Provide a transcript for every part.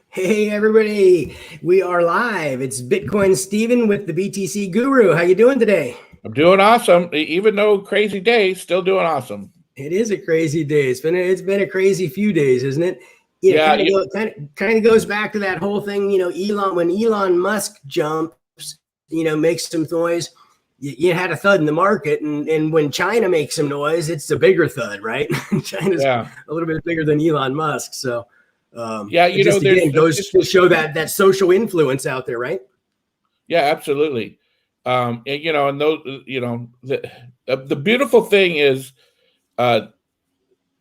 Hey everybody, we are live. It's Bitcoin Steven with the BTC Guru. How you doing today? I'm doing awesome. Even though crazy day, still doing awesome. It is a crazy day. It's been a crazy few days, isn't it? Yeah, Kind of goes back to that whole thing. When Elon Musk jumps, makes some noise. You had a thud in the market, and when China makes some noise, it's a bigger thud, right? China's yeah, a little bit bigger than Elon Musk, so yeah. it just again goes to show that social influence out there, right? Yeah, absolutely. And and those, the beautiful thing is, uh,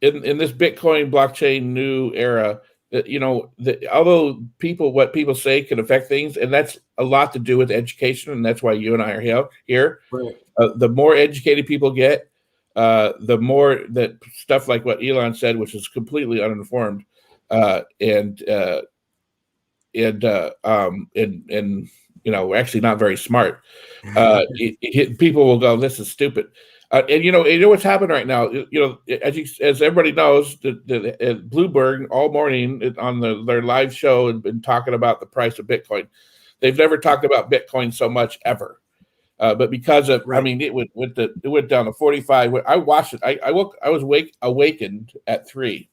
in this Bitcoin blockchain new era, that although what people say can affect things, and that's a lot to do with education, and that's why you and I are here. Right. The more educated people get, the more that stuff like what Elon said, which is completely uninformed, and actually not very smart. People will go, "This is stupid." And what's happened right now. As everybody knows, the Bloomberg all morning on their live show and been talking about the price of Bitcoin. They've never talked about Bitcoin so much ever. But because of, Right. it went down to 45. I watched it. I was awakened at 3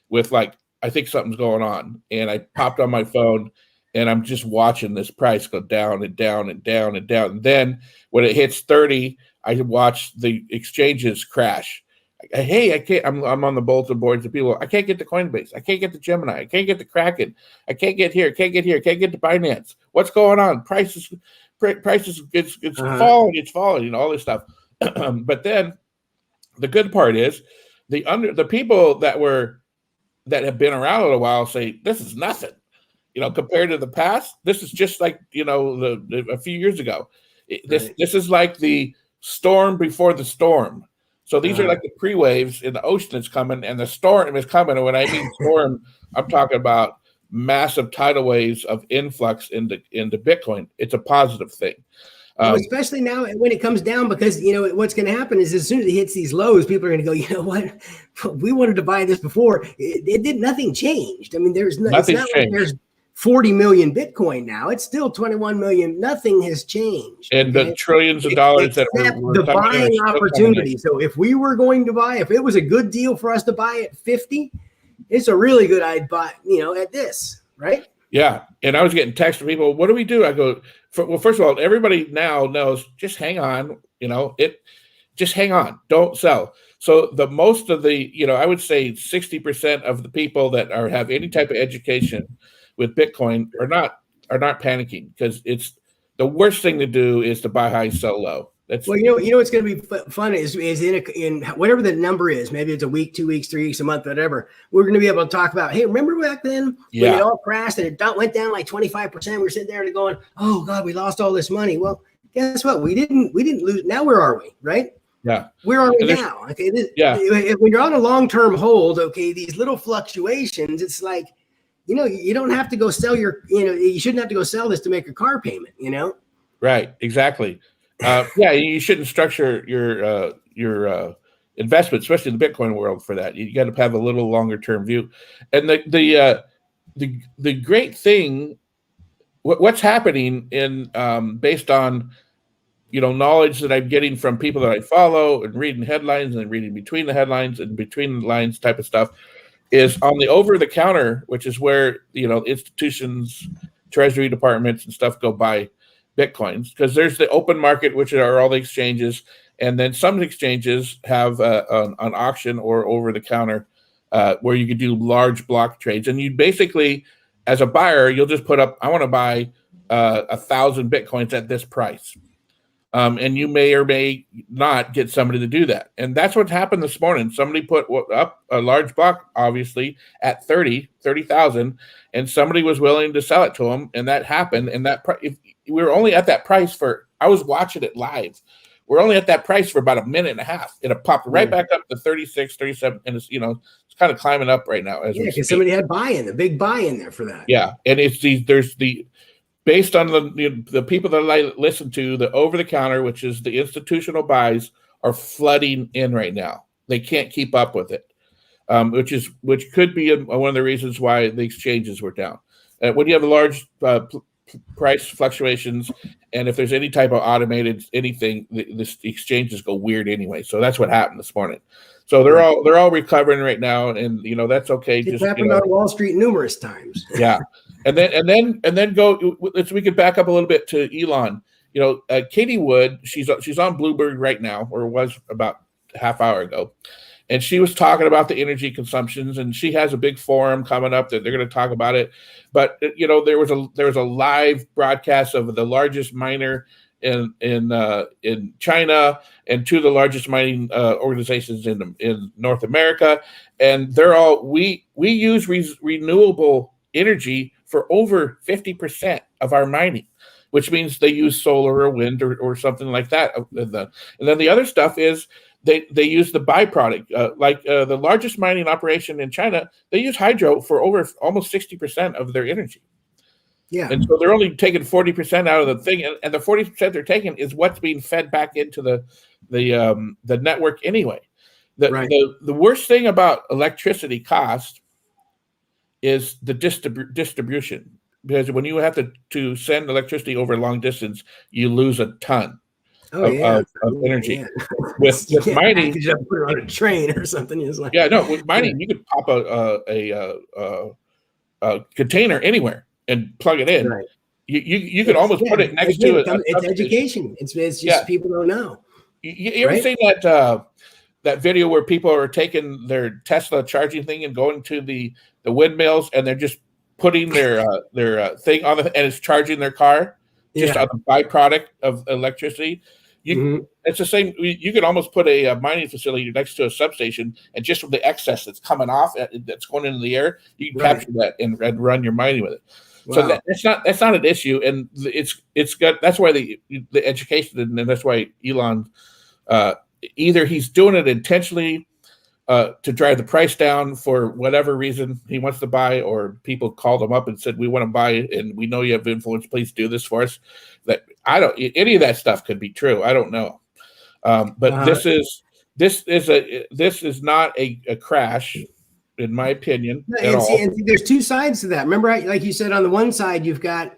with I think something's going on, and I popped on my phone, and I'm just watching this price go down and down and down and down. And then when it hits 30, I watch the exchanges crash. Hey, I can't. I'm on the bulletin boards of people. I can't get to Coinbase. I can't get to Gemini. I can't get to Kraken. I can't get here. Can't get here. Can't get to Binance. What's going on? Prices. It's falling. It's falling. All this stuff. But then the good part is the people that have been around a little while say this is nothing. Compared to the past, this is just like a few years ago. This is like the storm before the storm. So these are like the pre-waves in the ocean that's coming, and the storm is coming. And when I mean storm, I'm talking about massive tidal waves of influx into Bitcoin. It's a positive thing. Especially now when it comes down, because what's going to happen is as soon as it hits these lows, people are going to go, you know what, we wanted to buy this before. It did nothing changed. I mean, Nothing's changed. Like there's 40 million Bitcoin now. It's still 21 million. Nothing has changed. And the trillions of dollars that we're the buying opportunity. So if we were going to buy, if it was a good deal for us to buy at 50, it's a really good I'd buy, at this, right? Yeah. And I was getting texts from people, what do we do? I go, well, first of all, everybody now knows, just hang on, just hang on, don't sell. So the most of the, I would say 60% of the people that have any type of education with Bitcoin are not panicking, because it's the worst thing to do is to buy high, sell low. What's going to be fun is in whatever the number is, maybe it's a week, 2 weeks, 3 weeks, a month, whatever. We're going to be able to talk about, hey, remember back then when it all crashed and it went down like 25%? We were sitting there going, oh God, we lost all this money. Well, guess what? We didn't lose. Now where are we? Right? Yeah. Where are we now? Okay. When you're on a long-term hold, okay, these little fluctuations, it's like, you don't have to go sell you shouldn't have to go sell this to make a car payment, Right. Exactly. You shouldn't structure your investment, especially in the Bitcoin world, for that. You got to have a little longer term view. And the great thing, what's happening based on knowledge that I'm getting from people that I follow and reading headlines and reading between the headlines and between the lines type of stuff, is on the over the counter, which is where institutions, treasury departments and stuff go buy Bitcoins, because there's the open market, which are all the exchanges, and then some exchanges have an auction or over the counter where you could do large block trades. And you basically, as a buyer, you'll just put up, I want to buy 1,000 Bitcoins at this price. And you may or may not get somebody to do that. And that's what happened this morning. Somebody put up a large block, obviously, at 30,000, and somebody was willing to sell it to them, and that happened. And if we were only at that price I was watching it live. We're only at that price for about a minute and a half. It popped right back up to 36, 37, and it's kind of climbing up right now. Because somebody had a big buy-in there for that. Yeah, and based on the people that I listen to, the over the counter, which is the institutional buys, are flooding in right now. They can't keep up with it. which could be one of the reasons why the exchanges were down. When you have large price fluctuations, and if there's any type of automated anything, the exchanges go weird anyway. So that's what happened this morning. So they're all recovering right now, and that's okay. It's happened on Wall Street numerous times. Yeah, and then go. We could back up a little bit to Elon. Katie Wood, she's on Bloomberg right now, or was about a half hour ago, and she was talking about the energy consumptions, and she has a big forum coming up that they're going to talk about it. But there was a live broadcast of the largest miner in China and two of the largest mining organizations in North America, and they're all we use renewable energy for over 50% of our mining, which means they use solar or wind or something like that. And then the other stuff is they use the byproduct, like the largest mining operation in China, they use hydro for over almost 60% of their energy. Yeah. And so they're only taking 40% out of the thing, and the 40% they're taking is what's being fed back into the network anyway. The worst thing about electricity cost is the distribution, because when you have to send electricity over long distance, you lose a ton of energy. Yeah. With mining, you just put it on a train or something. It's like, with mining, you could pop a container anywhere and plug it in. Right. You could almost put it next to it. It's education. It's just people don't know. You ever seen that video where people are taking their Tesla charging thing and going to the windmills, and they're just putting their thing on and it's charging their car just on the byproduct of electricity? It's the same. You could almost put a mining facility next to a substation, and just from the excess that's coming off, that's going into the air, you can capture that and run your mining with it. Wow. So that's not an issue, and it's got. That's why the education, and that's why Elon, either he's doing it intentionally to drive the price down for whatever reason he wants to buy, or people called him up and said, we want to buy it and we know you have influence, please do this for us. That any of that stuff could be true. I don't know. But this is not a crash, in my opinion. And there's two sides to that. Remember, like you said, on the one side, you've got,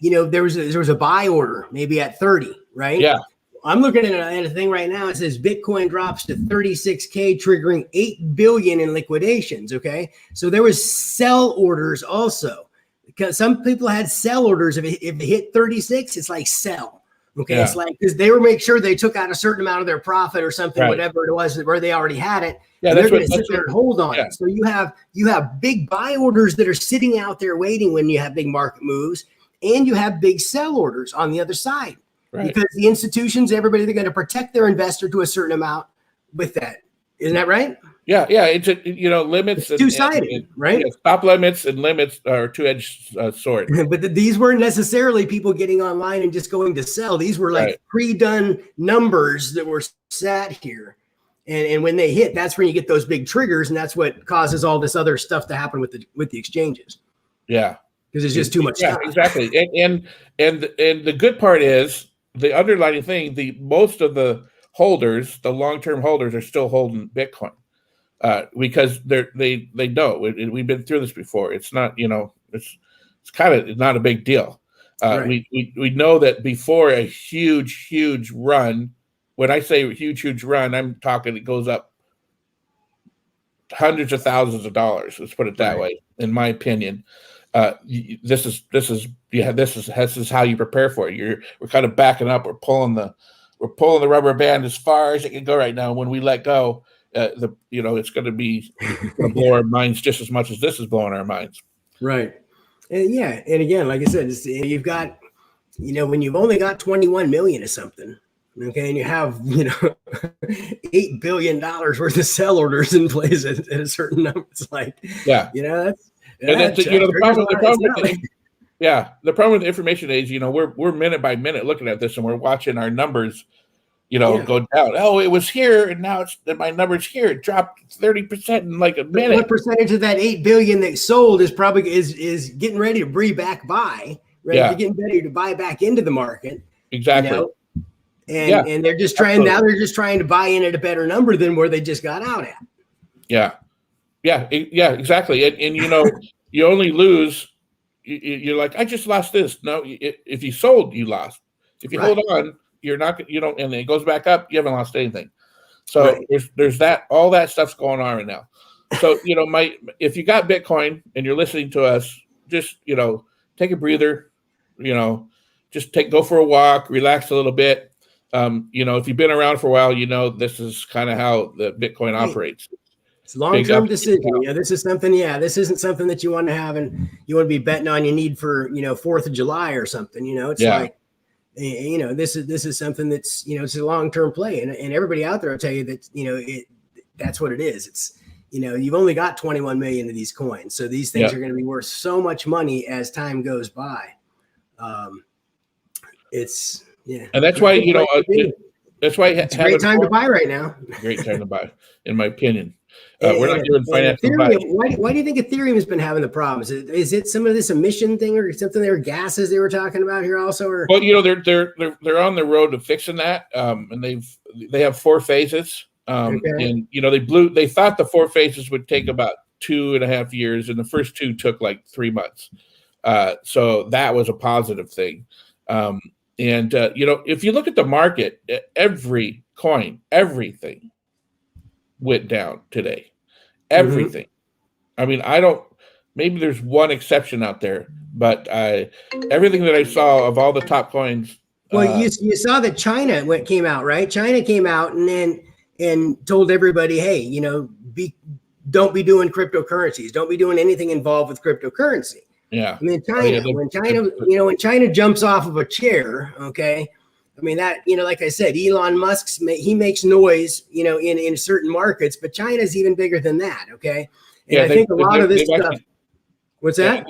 there was a buy order maybe at 30, right? Yeah. I'm looking at a thing right now. It says Bitcoin drops to 36K, triggering 8 billion in liquidations. Okay. So there was sell orders also, because some people had sell orders. If it hit 36, it's like sell. Okay. Yeah. It's like, because they were make sure they took out a certain amount of their profit or something, whatever it was, where they already had it. Yeah. They're going to sit there and hold on it. So you have big buy orders that are sitting out there waiting when you have big market moves, and you have big sell orders on the other side. Right. Because the institutions, everybody, they're going to protect their investor to a certain amount with that. Isn't that right? Yeah. It's limits. It's two-sided, right? Stop limits and limits are two-edged sword. But these weren't necessarily people getting online and just going to sell. These were like pre-done numbers that were sat here. And when they hit, that's when you get those big triggers, and that's what causes all this other stuff to happen with the exchanges. Yeah. Because it's just too much time. Exactly. And the good part is, the underlying thing, most of the holders, the long-term holders, are still holding Bitcoin because they know we've been through this before. It's not, it's kind of not a big deal. We know that before a huge run, when I say huge run, I'm talking it goes up hundreds of thousands of dollars. Let's put it that way. In my opinion, this is how you prepare for it. We're kind of backing up. We're pulling the rubber band as far as it can go right now. When we let go, it's going to blow our minds just as much as this is blowing our minds. Right. And again, like I said, you've got, when you've only got 21 million or something, okay, and you have $8 billion worth of sell orders in place at a certain number, it's like the problem with the information age, we're minute by minute looking at this, and we're watching our numbers, go down. Oh, it was here, and now my number's here. It dropped 30% in like a minute. What percentage of that 8 billion that sold is probably is getting ready to bring back buy, right? They're getting ready to buy back into the market. Exactly. And they're just trying now. They're just trying to buy in at a better number than where they just got out at. Yeah. Yeah, exactly. And you only lose. You're like, I just lost this. No, if you sold, you lost. If you hold on, you're not. You don't, and it goes back up. You haven't lost anything. So there's that. All that stuff's going on right now. So if you got Bitcoin and you're listening to us, just take a breather. Just go for a walk, relax a little bit. If you've been around for a while, this is kind of how the Bitcoin operates. It's a long-term decision. This is something. Yeah, this isn't something that you want to have and you want to be betting on your need for 4th of July or something. It's like this is something that's it's a long-term play, and everybody out there will tell you that that's what it is. It's you've only got 21 million of these coins, so these things are going to be worth so much money as time goes by. And that's why that's why it's a great time to buy right now. Great time to buy, in my opinion. We're not doing financial advice. Why do you think Ethereum has been having the problems? Is it some of this emission thing or something? There were gases they were talking about here also. Or well, they're on the road to fixing that, and they have 4 phases. And they thought the 4 phases would take about 2.5 years, and the first 2 took like 3 months. So that was a positive thing. If you look at the market, every coin, everything went down today. Everything. I mean, maybe there's one exception out there, but everything that I saw of all the top coins. Well, you saw that China came out, right? China came out and told everybody, hey, don't be doing cryptocurrencies. Don't be doing anything involved with cryptocurrency. Yeah. I mean, when China jumps off of a chair, okay. I mean that, like I said, Elon Musk's he makes noise, in certain markets, but China's even bigger than that. Okay. And I think a lot of this stuff. What's that?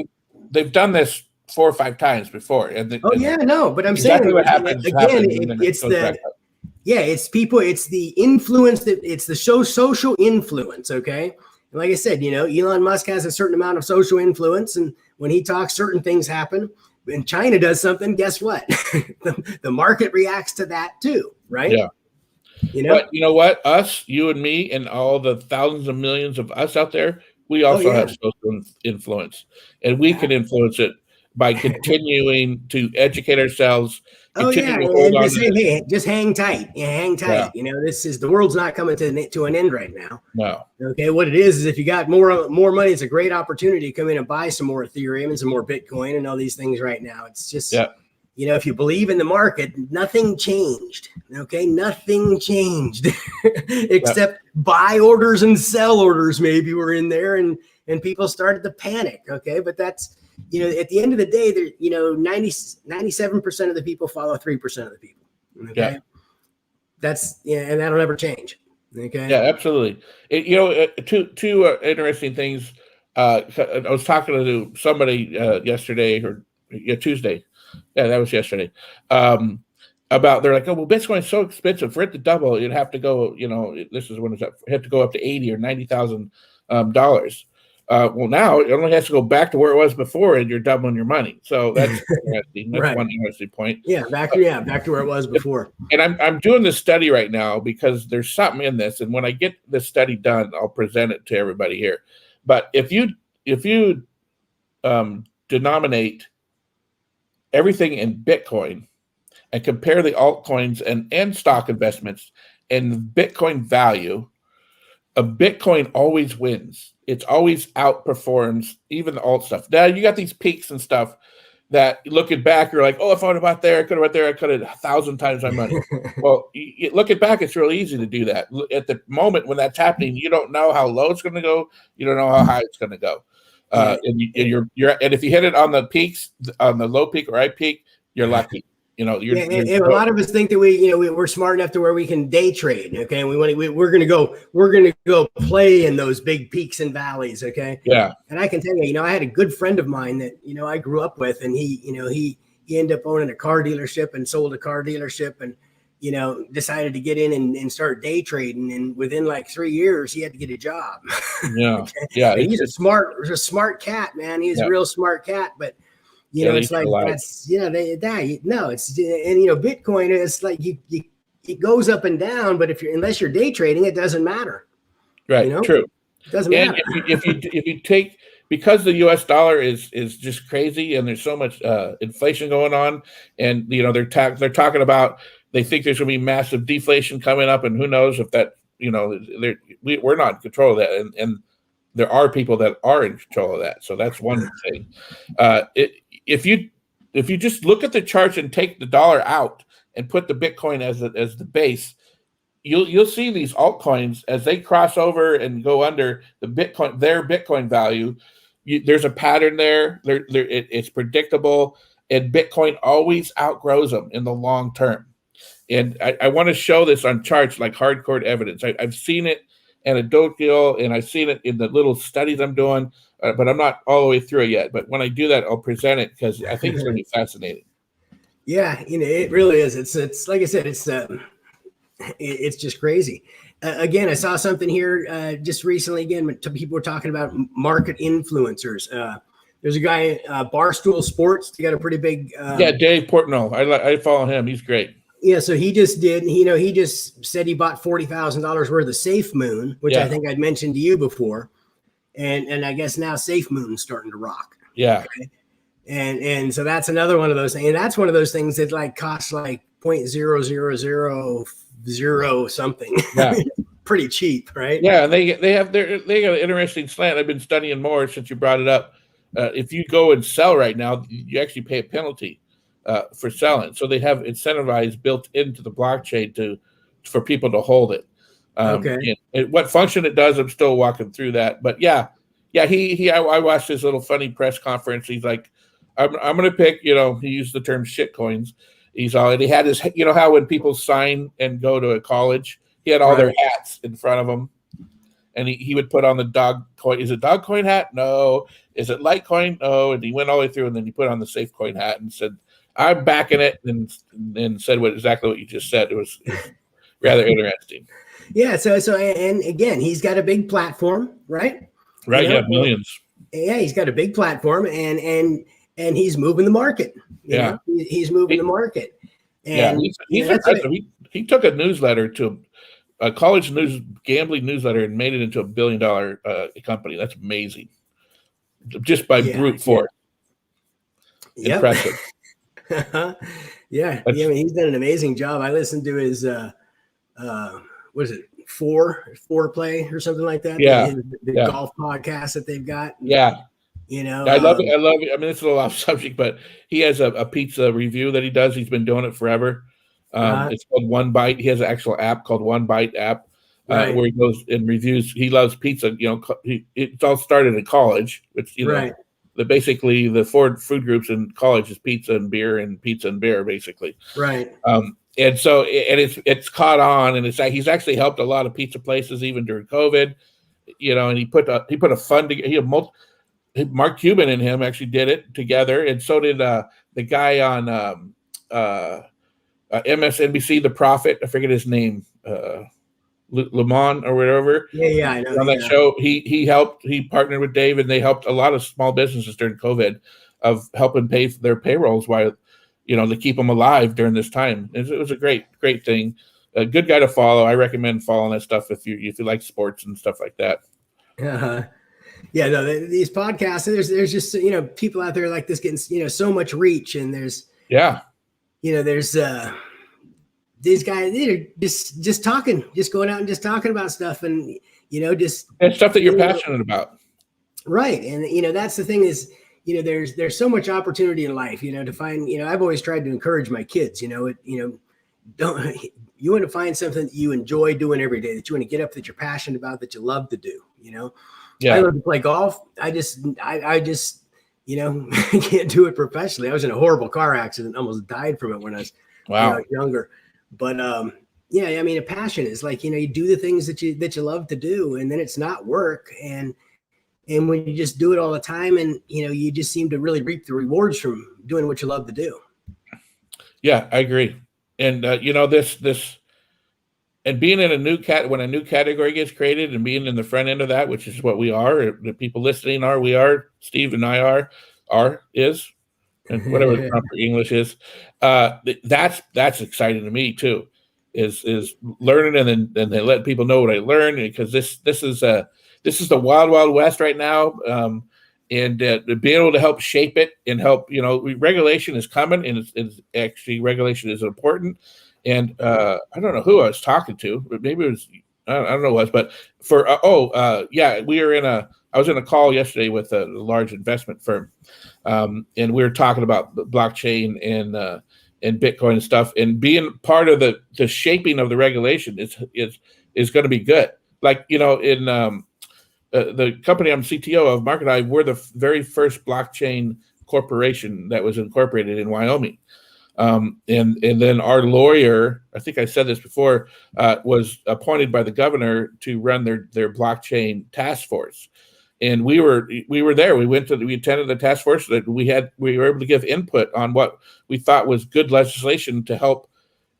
They've done this 4 or 5 times before. But I'm saying what happens again, it's people, it's the influence it's the social influence. Okay. And like I said, Elon Musk has a certain amount of social influence, and when he talks, certain things happen. When China does something, guess what? the market reacts to that too, right? Yeah. But you know what? Us, you and me, and all the thousands of millions of us out there, we also have social influence, and we can influence it by continuing to educate ourselves. Just hang tight. Hang tight. Yeah. The world's not coming to an end right now. No. Okay. What it is if you got more money, it's a great opportunity to come in and buy some more Ethereum and some more Bitcoin and all these things right now. It's just, if you believe in the market, nothing changed. Okay. Nothing changed except buy orders and sell orders maybe were in there and people started to panic. Okay. But that's, at the end of the day, 97% of the people follow 3% of the people. Okay. Yeah. That's, and that'll never change. Okay. Yeah, absolutely. Two interesting things. I was talking to somebody yesterday or Tuesday. Yeah, that was yesterday. About they're like, oh well, Bitcoin's so expensive. For it to double, you'd have to go. This is when it's up. Have to go up to $80,000 or $90,000. Well, now it only has to go back to where it was before, and you're doubling your money. So that's interesting. That's one interesting point. Yeah, back to where it was before. And I'm doing this study right now because there's something in this, and when I get this study done, I'll present it to everybody here. But if you denominate everything in Bitcoin and compare the altcoins and stock investments and Bitcoin value, a Bitcoin always wins. It's always outperforms even the alt stuff. Now you got these peaks and stuff that looking back, you're like, oh, if I would have bought there, I could have bought there, I could have 1,000 times my money. Well, looking back, it's really easy to do that. At the moment when that's happening, you don't know how low it's going to go. You don't know how high it's going to go. And if you hit it on the peaks, on the low peak or high peak, you're lucky. A lot of us think that we're smart enough to where we can day trade. Okay, and we're gonna go play in those big peaks and valleys. Okay, yeah. And I can tell you, I had a good friend of mine that I grew up with, and he ended up owning a car dealership and sold a car dealership, and decided to get in and start day trading, and within like 3 years he had to get a job. Yeah, okay? Yeah. And he's a smart cat, man. He's a real smart cat, but. It's like that's Bitcoin is like it goes up and down, but unless you're day trading, it doesn't matter. Right. True. Doesn't And matter. if you take, because the U.S. dollar is just crazy, and there's so much inflation going on, and they're talking about, they think there's going to be massive deflation coming up, and who knows if that, we're not in control of that, and there are people that are in control of that. So that's one thing. If you just look at the charts and take the dollar out and put the Bitcoin as the base, you'll see these altcoins as they cross over and go under their Bitcoin value. There's a pattern there. It's predictable, and Bitcoin always outgrows them in the long term. And I want to show this on charts like hardcore evidence. I've seen it anecdotal, and I've seen it in the little studies I'm doing, but I'm not all the way through it yet. But when I do that, I'll present it because I think it's going to be fascinating. Yeah, it really is. It's like I said, it's just crazy. Again, I saw something here just recently. Again, when people were talking about market influencers. There's a guy, Barstool Sports. He got a pretty big. Dave Portnoy. I follow him. He's great. Yeah, so he just did. He just said he bought $40,000 worth of Safe Moon, which I think I'd mentioned to you before, and I guess now Safe Moon's starting to rock. Yeah, okay? and so that's another one of those things, and that's one of those things that like costs like 0.0000 something. Yeah. Pretty cheap, right? Yeah, and they got an interesting slant. I've been studying more since you brought it up. If you go and sell right now, you actually pay a penalty for selling. So they have incentivized built into the blockchain for people to hold it. Okay. And what function it does, I'm still walking through that. But I watched this little funny press conference. He's like, I'm going to pick, he used the term shit coins. He had his, how when people sign and go to a college, he had all their hats in front of him. And he would put on the dog coin. Is it dog coin hat? No. Is it Litecoin? No. And he went all the way through, and then he put on the Safe Coin hat and said, I'm backing it, and said exactly what you just said. It was rather interesting. Yeah. So and again, he's got a big platform, right? Right. Yeah. Millions. Yeah. He's got a big platform, and he's moving the market. He's moving the market. And he's impressive. He took a newsletter to a college gambling newsletter and made it into $1 billion company. That's amazing. Just by brute force. Yep. Impressive. I mean, he's done an amazing job. I listened to his what is it, foreplay or something like that? The golf podcast that they've got. I love it. I mean, it's a little off subject, but he has a pizza review that he does. He's been doing it forever. It's called One Bite. He has an actual app called One Bite app where he goes and reviews. He loves pizza. It's all started in college. It's basically the four food groups in college is pizza and beer, basically. Right. And so it's caught on, and he's actually helped a lot of pizza places even during COVID. And he put a fund together. Mark Cuban and him actually did it together, and so did the guy on MSNBC, The Prophet. I forget his name, Lemon or whatever. Yeah, I know. On that show, he helped. He partnered with Dave, and they helped a lot of small businesses during COVID of helping pay for their payrolls while to keep them alive during this time. It was a great thing. A good guy to follow. I recommend following that stuff if you like sports and stuff like that. Yeah, no, these podcasts, there's just people out there like this getting so much reach, and there's there's these guys, they're just talking, just going out and just talking about stuff, and just stuff that you're passionate about, right? And that's the thing is there's so much opportunity in life, to find. I've always tried to encourage my kids, you want to find something that you enjoy doing every day, that you want to get up, that you're passionate about, that you love to do. I love to play golf. I just can't do it professionally. I was in a horrible car accident, almost died from it when I was younger. But I mean, a passion is like you do the things that you love to do, and then it's not work. And when you just do it all the time, and you just seem to really reap the rewards from doing what you love to do. Yeah, I agree. And this. And being in when a new category gets created and being in the front end of that, which is what we are, the people listening are, we are, Steve and I is, and whatever the proper English is, that's exciting to me too, is learning and then let people know what I learned, because this is this is the wild, wild west right now. And to be able to help shape it and help, regulation is coming, and it's actually regulation is important. And I don't know who I was talking to, but maybe it was, I don't know who it was, but I was in a call yesterday with a large investment firm. And we were talking about the blockchain and Bitcoin and stuff, and being part of the shaping of the regulation is going to be good. Like, in the company I'm CTO of, Mark and I, we're the very first blockchain corporation that was incorporated in Wyoming. And then our lawyer, I think I said this before, was appointed by the governor to run their blockchain task force. And we were there. We attended the task force. That we were able to give input on what we thought was good legislation to help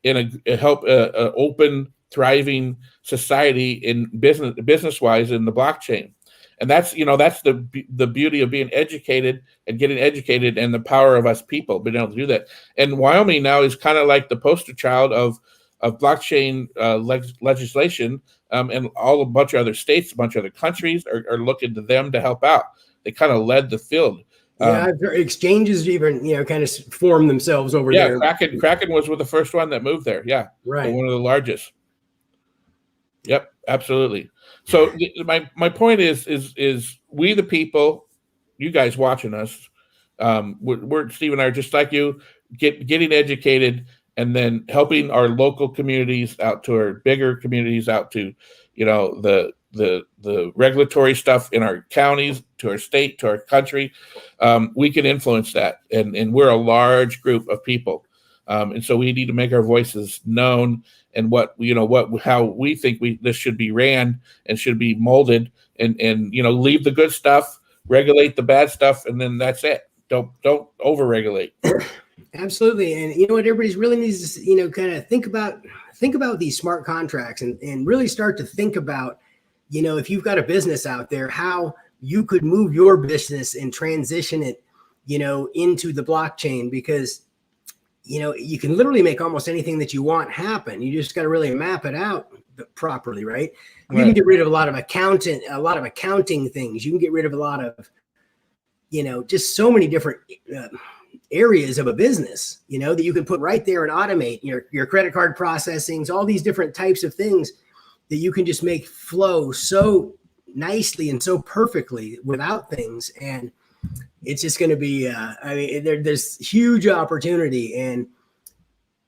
a open, thriving society in business wise in the blockchain. And that's the beauty of being educated and getting educated, and the power of us people being able to do that. And Wyoming now is kind of like the poster child of blockchain legislation, and a bunch of other states, a bunch of other countries are looking to them to help out. They kind of led the field. Exchanges even kind of form themselves over there. Kraken was the first one that moved there. Yeah, right. One of the largest. Yep, absolutely. So my point is we the people, you guys watching us, we're Steve and I are just like you, getting educated, and then helping our local communities out to our bigger communities, out to the regulatory stuff in our counties, to our state, to our country. We can influence that, and we're a large group of people, and so we need to make our voices known, and how we think this should be ran and should be molded, and leave the good stuff, regulate the bad stuff, and then that's it. Don't over-regulate. Absolutely. And what everybody's really needs to kind of think about these smart contracts, and really start to think about, if you've got a business out there, how you could move your business and transition it, into the blockchain, because you can literally make almost anything that you want happen. You just got to really map it out properly, right? You can get rid of a lot of accounting things. You can get rid of a lot of, just so many different areas of a business, that you can put right there and automate your credit card processings, all these different types of things that you can just make flow so nicely and so perfectly without things. And it's just going to be, there's huge opportunity. And,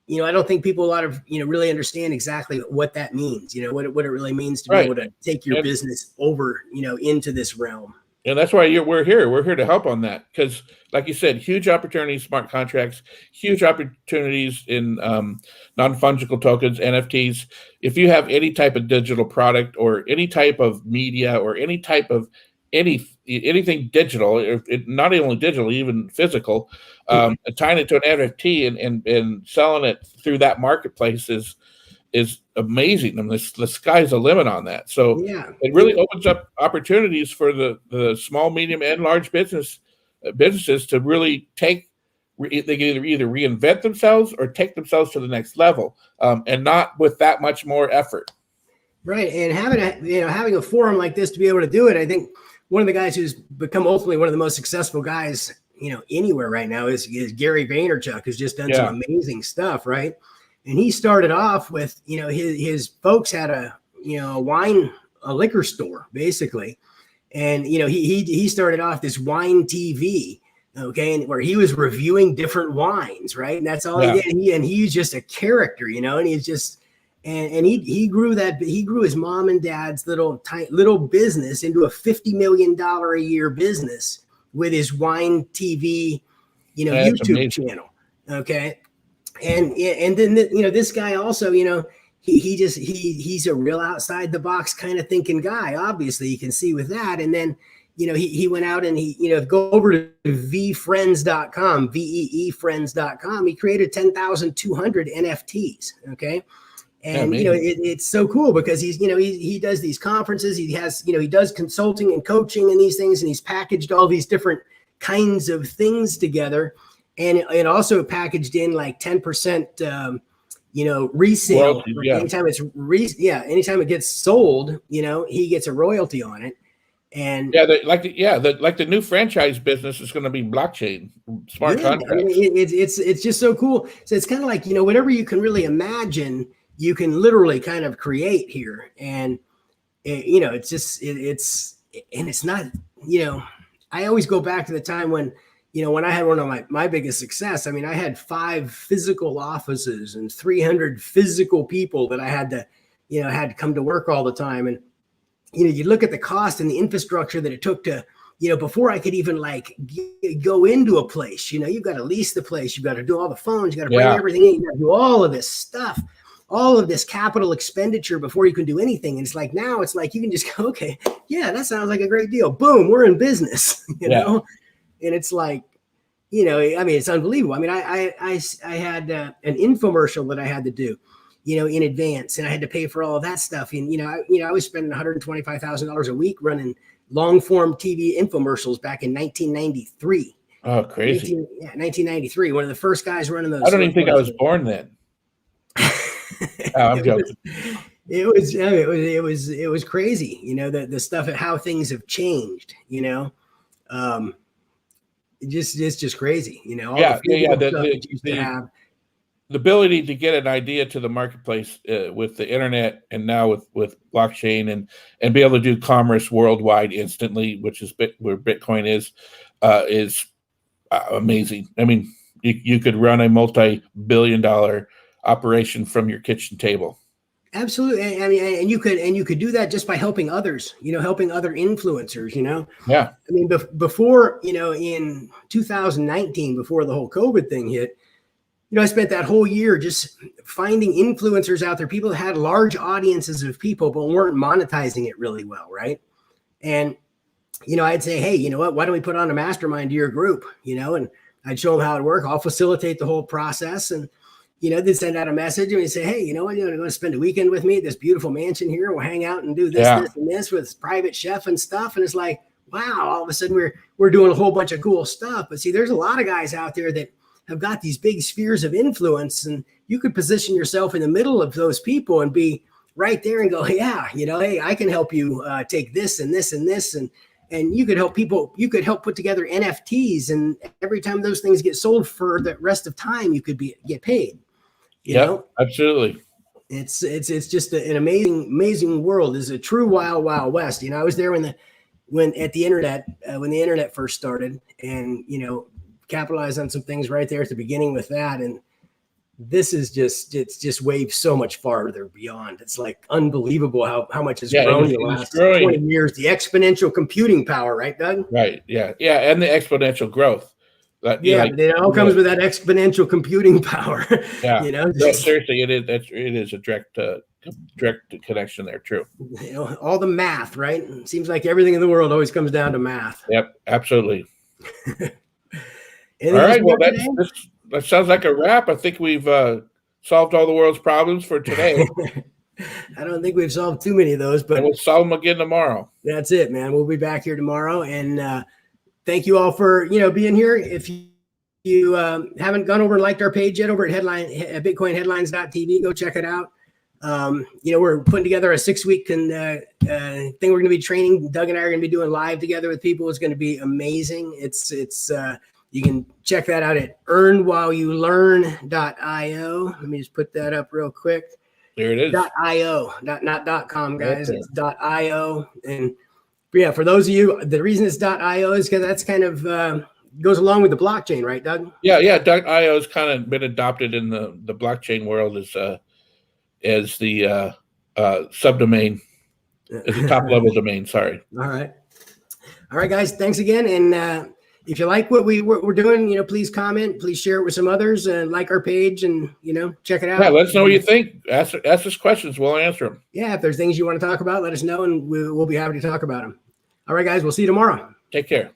I don't think people really understand exactly what that means, what it really means to be able to take your business over, into this realm. And that's why we're here. We're here to help on that, because, like you said, huge opportunities, smart contracts, huge opportunities in non-fungible tokens, NFTs. If you have any type of digital product or any type of media or any type of anything digital, not only digital, even physical, tying it to an NFT and selling it through that marketplace is amazing. And the sky's the limit on that. So it really opens up opportunities for the small, medium, and large businesses to really they can either reinvent themselves or take themselves to the next level, and not with that much more effort. Right. And having a forum like this to be able to do it, I think one of the guys who's become ultimately one of the most successful guys, anywhere right now is Gary Vaynerchuk, who's just done some amazing stuff. Right. And he started off with, his folks had a liquor store, basically. And, he started off this wine TV, and where he was reviewing different wines, right? And that's all he did. And he's just a character, and he's just, and he grew his mom and dad's little business into a $50 million a year business with his wine TV, YouTube channel. Okay. And then this guy also, he's a real outside the box kind of thinking guy. Obviously, you can see with that. And then he went out and go over to vefriends.com, VEEfriends.com. He created 10,200 NFTs. Okay. And it's so cool because he does these conferences. He has he does consulting and coaching and these things, and he's packaged all these different kinds of things together. And it also packaged in like 10%, resale. Royalty, anytime anytime it gets sold, he gets a royalty on it. And like the new franchise business is going to be blockchain, smart contracts. I mean, it's just so cool. So it's kind of like, whatever you can really imagine, you can literally kind of create here. And it's just and it's not, I always go back to the time when, when I had one of my biggest success. I mean, I had 5 physical offices and 300 physical people that I had to come to work all the time. And you look at the cost and the infrastructure that it took to, before I could even go into a place, you've got to lease the place, you've got to do all the phones, you got to bring everything in, you got to do all of this stuff, all of this capital expenditure before you can do anything. And it's like, now it's like, you can just go, okay, yeah, that sounds like a great deal. Boom, we're in business, know? And it's like, I mean, it's unbelievable. I mean, I had an infomercial that I had to do, in advance, and I had to pay for all of that stuff. And, I was spending $125,000 a week running long form TV infomercials back in 1993. Oh, crazy. 1993. One of the first guys running those. I don't even think I was born then. I'm joking. It was crazy, the stuff at how things have changed, it's just crazy, all the ability to get an idea to the marketplace with the internet, and now with blockchain, and be able to do commerce worldwide instantly, which is where Bitcoin is amazing. I mean, you could run a multi-billion-dollar operation from your kitchen table. Absolutely. I mean, and you could do that just by helping others, helping other influencers, Yeah. I mean, before, in 2019, before the whole COVID thing hit, I spent that whole year just finding influencers out there, people that had large audiences of people, but weren't monetizing it really well. Right. And, I'd say, hey, you know what, why don't we put on a mastermind to your group, and I'd show them how it works. I'll facilitate the whole process. And, they'd send out a message and we'd say, hey, you know what, you're going to spend a weekend with me at this beautiful mansion here. We'll hang out and do this, this, and this with private chef and stuff. And it's like, wow, all of a sudden we're doing a whole bunch of cool stuff. But see, there's a lot of guys out there that have got these big spheres of influence, and you could position yourself in the middle of those people and be right there and go, yeah, hey, I can help you take this and this and this. And you could help people, you could help put together NFTs. And every time those things get sold for the rest of time, you could get paid. Yeah, absolutely. It's just an amazing world. It's a true wild west. I was there when the internet first started, and capitalized on some things right there at the beginning with that. And this is it's just waved so much farther beyond. It's like unbelievable how much has grown in the last 20 years. The exponential computing power, right, Doug? Right. Yeah. Yeah. And the exponential growth. It all comes with that exponential computing power. Yeah. Seriously, it is a direct connection there. True. All the math, right? It seems like everything in the world always comes down to math. Yep. Absolutely. All right. Well, that sounds like a wrap. I think we've solved all the world's problems for today. I don't think we've solved too many of those, but we'll solve them again tomorrow. That's it, man. We'll be back here tomorrow, and thank you all for being here. If you haven't gone over and liked our page yet over at BitcoinHeadlines.tv, go check it out. We're putting together a 6-week thing. We're going to be training. Doug and I are going to be doing live together with people. It's going to be amazing. It's you can check that out at earnwhileyoulearn.io. Let me just put that up real quick. There it is. .io, not .com, guys. It's .io. And yeah, for those of you, the reason it's .io is because that's kind of goes along with the blockchain, right, Doug? Yeah. .io has kind of been adopted in the blockchain world as the subdomain, as the top level domain. Sorry. All right, guys. Thanks again. And if you like what we're doing, please comment, please share it with some others, and like our page, and check it out. Yeah, let us know what you think. Ask us questions. We'll answer them. Yeah, if there's things you want to talk about, let us know, and we'll be happy to talk about them. All right, guys. We'll see you tomorrow. Take care.